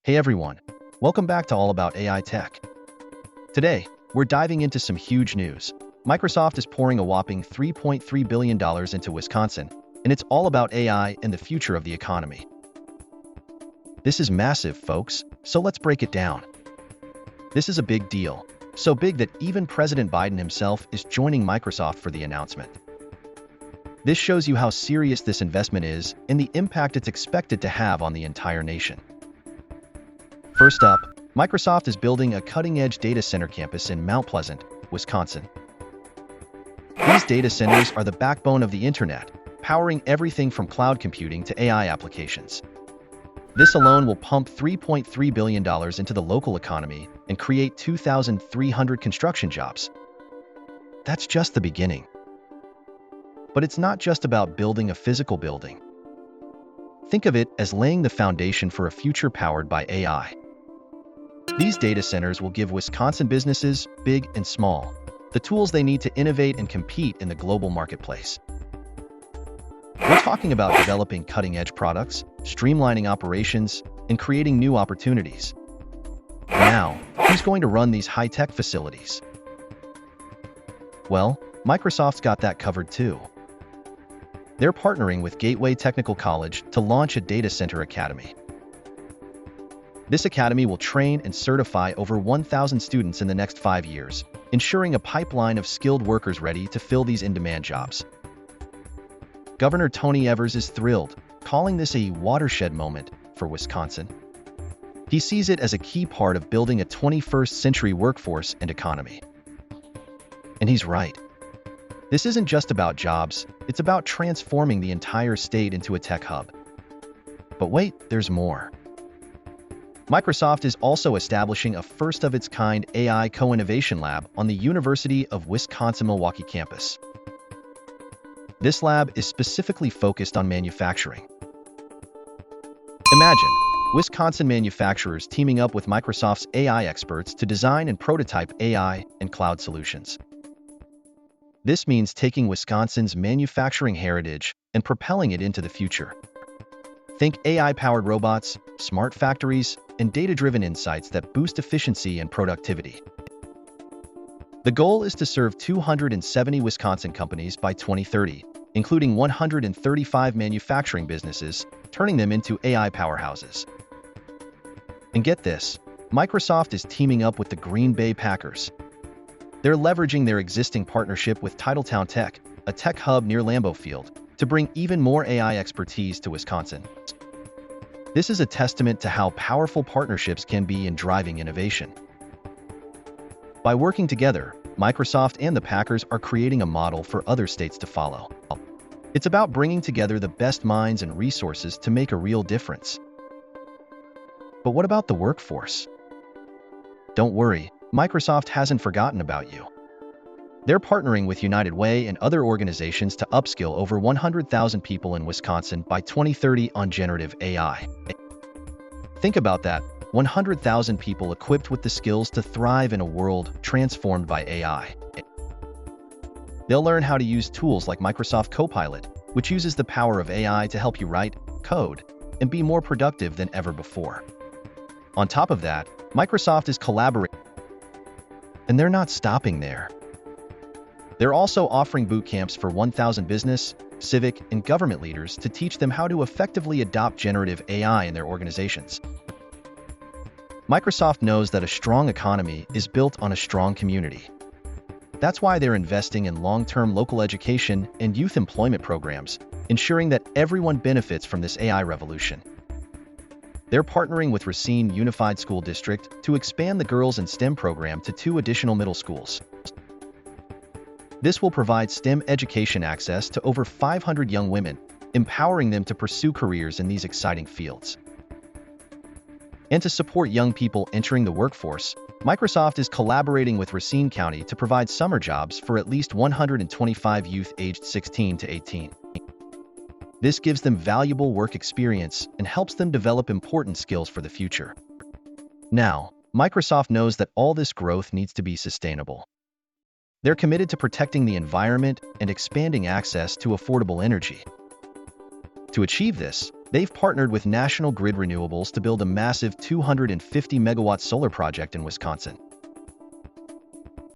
Hey everyone, welcome back to All About AI Tech. Today, we're diving into some huge news. Microsoft is pouring a whopping $3.3 billion into Wisconsin, and it's all about AI and the future of the economy. This is massive, folks, so let's break it down. This is a big deal, so big that even President Biden himself is joining Microsoft for the announcement. This shows you how serious this investment is and the impact it's expected to have on the entire nation. First up, Microsoft is building a cutting-edge data center campus in Mount Pleasant, Wisconsin. These data centers are the backbone of the internet, powering everything from cloud computing to AI applications. This alone will pump $3.3 billion into the local economy and create 2,300 construction jobs. That's just the beginning. But it's not just about building a physical building. Think of it as laying the foundation for a future powered by AI. These data centers will give Wisconsin businesses, big and small, the tools they need to innovate and compete in the global marketplace. We're talking about developing cutting-edge products, streamlining operations, and creating new opportunities. Now, who's going to run these high-tech facilities? Well, Microsoft's got that covered too. They're partnering with Gateway Technical College to launch a data center academy. This academy will train and certify over 1,000 students in the next 5 years, ensuring a pipeline of skilled workers ready to fill these in-demand jobs. Governor Tony Evers is thrilled, calling this a watershed moment for Wisconsin. He sees it as a key part of building a 21st-century workforce and economy. And he's right. This isn't just about jobs, it's about transforming the entire state into a tech hub. But wait, there's more. Microsoft is also establishing a first-of-its-kind AI CoInnovation Lab on the University of Wisconsin-Milwaukee campus. This lab is specifically focused on manufacturing. Imagine Wisconsin manufacturers teaming up with Microsoft's AI experts to design and prototype AI and cloud solutions. This means taking Wisconsin's manufacturing heritage and propelling it into the future. Think AI-powered robots, smart factories, and data-driven insights that boost efficiency and productivity. The goal is to serve 270 Wisconsin companies by 2030, including 135 manufacturing businesses, turning them into AI powerhouses. And get this, Microsoft is teaming up with the Green Bay Packers. They're leveraging their existing partnership with Titletown Tech, a tech hub near Lambeau Field, to bring even more AI expertise to Wisconsin. This is a testament to how powerful partnerships can be in driving innovation. By working together, Microsoft and the Packers are creating a model for other states to follow. It's about bringing together the best minds and resources to make a real difference. But what about the workforce? Don't worry, Microsoft hasn't forgotten about you. They're partnering with United Way and other organizations to upskill over 100,000 people in Wisconsin by 2030 on generative AI. Think about that, 100,000 people equipped with the skills to thrive in a world transformed by AI. They'll learn how to use tools like Microsoft Copilot, which uses the power of AI to help you write, code, and be more productive than ever before. On top of that, Microsoft is collaborating, and they're not stopping there. They're also offering boot camps for 1,000 business, civic, and government leaders to teach them how to effectively adopt generative AI in their organizations. Microsoft knows that a strong economy is built on a strong community. That's why they're investing in long-term local education and youth employment programs, ensuring that everyone benefits from this AI revolution. They're partnering with Racine Unified School District to expand the Girls in STEM program to 2 additional middle schools. This will provide STEM education access to over 500 young women, empowering them to pursue careers in these exciting fields. And to support young people entering the workforce, Microsoft is collaborating with Racine County to provide summer jobs for at least 125 youth aged 16 to 18. This gives them valuable work experience and helps them develop important skills for the future. Now, Microsoft knows that all this growth needs to be sustainable. They're committed to protecting the environment and expanding access to affordable energy. To achieve this, They've partnered with National Grid Renewables to build a massive 250 megawatt solar project in Wisconsin.